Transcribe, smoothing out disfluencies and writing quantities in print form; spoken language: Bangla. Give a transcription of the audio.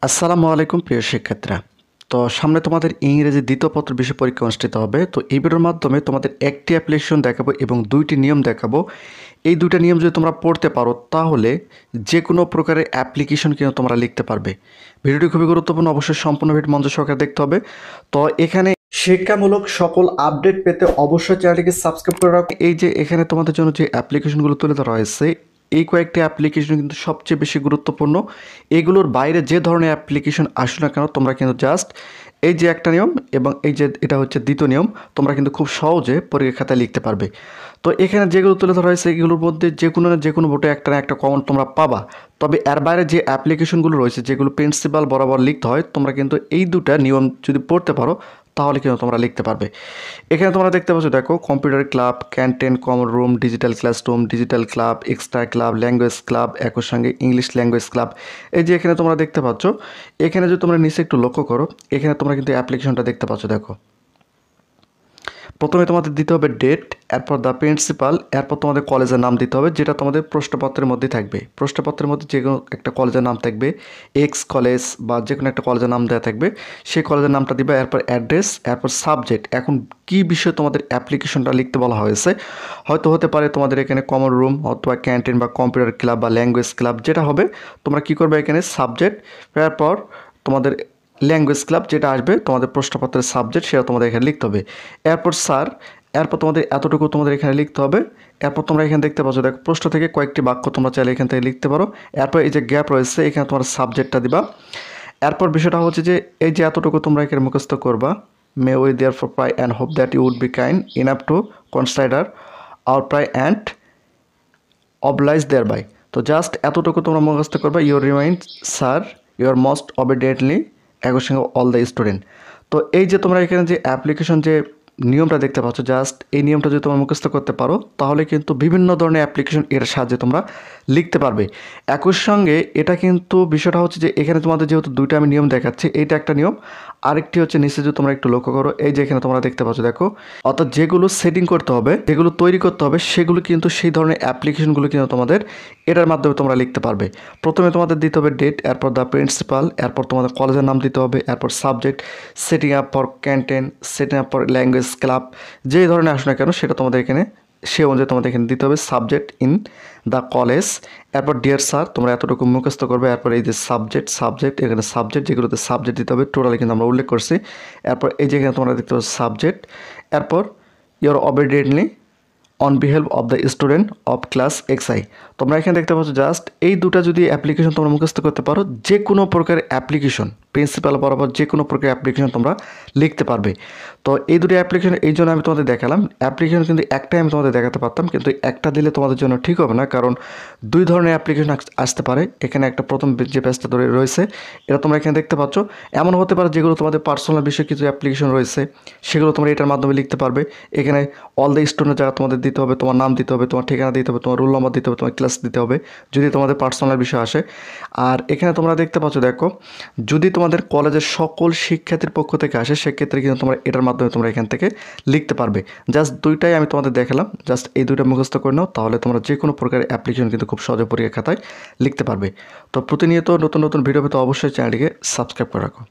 আসসালামু আলাইকুম প্রিয় শিক্ষার্থীরা। তো সামনে তোমাদের ইংরেজি দ্বিতীয় পত্র বিষয় পরীক্ষা অনুষ্ঠিত হবে। তো এই ভিডিওর মাধ্যমে তোমাদের একটি অ্যাপ্লিকেশন দেখাবো এবং দুইটি নিয়ম দেখাবো। এই দুইটা নিয়ম যদি তোমরা পড়তে পারো তাহলে যে কোনো প্রকারের অ্যাপ্লিকেশন কিন্তু তোমরা লিখতে পারবে। ভিডিওটি খুবই গুরুত্বপূর্ণ, অবশ্যই সম্পূর্ণ ভিডিও মনোযোগ সহকারে দেখতে হবে। তো এখানে শিক্ষামূলক সকল আপডেট পেতে অবশ্যই চ্যানেলটিকে সাবস্ক্রাইব করে রাখো। এই যে এখানে তোমাদের জন্য যে অ্যাপ্লিকেশনগুলো তুলে ধরা হয়েছে, এই কয়েকটি অ্যাপ্লিকেশন কিন্তু সবচেয়ে বেশি গুরুত্বপূর্ণ। এগুলোর বাইরে যে ধরনের অ্যাপ্লিকেশন আসুক না কেন তোমরা কিন্তু জাস্ট এই যে একটা নিয়ম এবং এই যে এটা হচ্ছে দ্বিতীয় নিয়ম, তোমরা কিন্তু খুব সহজে পরীক্ষা খাতায় লিখতে পারবে। তো এখানে যেগুলো তুলে ধরা হয়েছে এগুলোর মধ্যে যে কোনো বোর্ডে একটা না একটা কমন তোমরা পাবা। তবে এর বাইরে যে অ্যাপ্লিকেশনগুলো রয়েছে যেগুলো প্রিন্সিপাল বরাবর লিখতে হয়, তোমরা কিন্তু এই দুটা নিয়ম যদি পড়তে পারো তাহলে কিন্তু তোমরা লিখতে পারবে। এখানে তোমরা দেখতে পাচ্ছ, দেখো computer club, canteen, common room, digital classroom, digital club, extra club, language club, একই সঙ্গে ইংলিশ ল্যাঙ্গুয়েজ ক্লাব। এই যে এখানে তোমরা দেখতে পাচ্ছ, এখানে যদি তোমরা নিচে একটু লক্ষ্য করো, এখানে তোমরা কিন্তু অ্যাপ্লিকেশনটা দেখতে পাচ্ছ। দেখো প্রথমে তোমাদের দিতে হবে ডেট, এরপর দ্য প্রিন্সিপাল, এরপর তোমাদের কলেজের নাম দিতে হবে যেটা তোমাদের প্রশ্নপত্রের মধ্যে থাকবে। প্রশ্নপত্রের মধ্যে যে কোনো একটা কলেজের নাম থাকবে, এক্স কলেজ বা যে কোনো একটা কলেজের নাম দেওয়া থাকবে, সেই কলেজের নামটা দিবে। এরপর অ্যাড্রেস, এরপর সাবজেক্ট। এখন কী বিষয়ে তোমাদের অ্যাপ্লিকেশনটা লিখতে বলা হয়েছে, হয়তো হতে পারে তোমাদের এখানে কমন রুম অথবা ক্যান্টিন বা কম্পিউটার ক্লাব বা ল্যাঙ্গুয়েজ ক্লাব, যেটা হবে তোমরা কী করবে এখানে সাবজেক্ট, এরপর তোমাদের ল্যাঙ্গুয়েজ ক্লাব যেটা আসবে তোমাদের প্রশ্নপত্রের সাবজেক্ট, সেটা তোমাদের এখানে লিখতে হবে। এরপর স্যার, এরপর তোমাদের এতটুকু তোমাদের এখানে লিখতে হবে। এরপর তোমরা এখানে দেখতে পাচ্ছ, দেখো প্রশ্ন থেকে কয়েকটি বাক্য তোমরা চাইলে এখান থেকে লিখতে পারো। এরপর এই যে গ্যাপ রয়েছে এখানে তোমার সাবজেক্টটা দিবা। এরপর বিষয়টা হচ্ছে যে এই যে এতটুকু তোমরা এখানে মুখস্থ করবা, may we therefore pray and hope that you would be kind enough to consider our pray and oblige thereby. তো জাস্ট এতটুকু তোমরা মুখস্থ করবা, your remind sir your most obediently একই সঙ্গে অল দ্য স্টুডেন্ট। তো এই যে তোমরা এখানে যে অ্যাপ্লিকেশন যে নিয়মটা দেখতে পাচ্ছ, জাস্ট এই নিয়মটা যদি তোমরা মুখস্থ করতে পারো তাহলে কিন্তু বিভিন্ন ধরনের অ্যাপ্লিকেশন এর সাহায্যে তোমরা লিখতে পারবে। একই সঙ্গে এটা কিন্তু বিষয়টা হচ্ছে যে এখানে তোমাদের যেহেতু দুইটা আমি নিয়ম দেখাচ্ছি, এইটা একটা নিয়ম, আরেকটি হচ্ছে নিচে যদি তোমরা একটু লক্ষ্য করো, এই যে এখানে তোমরা দেখতে পাচ্ছ, দেখো অর্থাৎ যেগুলো সেটিং করতে হবে, যেগুলো তৈরি করতে হবে, সেগুলো কিন্তু সেই ধরনের অ্যাপ্লিকেশনগুলো কিন্তু তোমাদের এটার মাধ্যমে তোমরা লিখতে পারবে। প্রথমে তোমাদের দিতে হবে ডেট, এরপর দ্য প্রিন্সিপাল, এরপর তোমাদের কলেজের নাম দিতে হবে, এরপর subject, setting up for canteen, setting up for language club, যে ধরনের আসুক না কেন সেটা তোমাদের এখানে সে অনুযায়ী তোমাদের এখানে দিতে হবে সাবজেক্ট ইন দ্য কলেজ। এরপর ডিয়ার স্যার তোমরা এতটুকু মুখস্থ করবে। এরপর এই যে সাবজেক্ট এখানে সাবজেক্ট যেগুলোতে সাবজেক্ট দিতে হবে টোটালি কিন্তু আমরা উল্লেখ করছি। এরপর এই যে এখানে তোমরা দেখতে পাচ্ছ সাবজেক্ট। এরপর your obediently on behalf of the student of class XI. তোমরা এখানে দেখতে পাচ্ছ, জাস্ট এই দুটা যদি অ্যাপ্লিকেশন তোমরা মুখস্থ করতে পারো, যে কোনো প্রকার অ্যাপ্লিকেশন প্রিন্সিপাল বরাবর যে কোনো প্রকার অ্যাপ্লিকেশন তোমরা লিখতে পারবে। তো এই দুটো অ্যাপ্লিকেশন এই জন্য আমি তোমাদের দেখালাম। অ্যাপ্লিকেশন কিন্তু একটাই আমি তোমাদের দেখাতে পারতাম, কিন্তু একটা দিলে তোমাদের জন্য ঠিক হবে না, কারণ দুই ধরনের অ্যাপ্লিকেশন আসতে পারে। এখানে একটা প্রথম যে পেজটা ধরে রয়েছে এটা তোমরা এখানে দেখতে পাচ্ছ, এমন হতে পারে যেগুলো তোমাদের পার্সোনাল বিষয়ে কিছু অ্যাপ্লিকেশন রয়েছে সেগুলো তোমরা এটার মাধ্যমে লিখতে পারবে। এখানে অল দ্য স্টুডেন্টের জায়গা তোমাদের দিতে হবে, তোমার নাম দিতে হবে, তোমার ঠিকানা দিতে হবে, তোমার রোল নম্বর দিতে হবে, তোমার ক্লাস দিতে হবে যদি তোমাদের পার্সোনাল বিষয় আসে। আর এখানে তোমরা দেখতে পাচ্ছ, দেখো যদি তোমাদের কলেজের সকল শিক্ষার্থীর পক্ষ থেকে আসে সেক্ষেত্রে কিন্তু তোমরা এটার মাধ্যমে তোমরা এখান থেকে লিখতে পারবে। জাস্ট দুইটাই আমি তোমাদের দেখালাম, জাস্ট এই দুইটা মুখস্থ করে নাও, তাহলে তোমরা যে কোনো প্রকার অ্যাপ্লিকেশন কিন্তু খুব সহজে পরীক্ষা খাতায় লিখতে পারবে। তো প্রতিনিয়ত নতুন নতুন ভিডিও পেতে অবশ্যই চ্যানেলটিকে সাবস্ক্রাইব করে রাখো।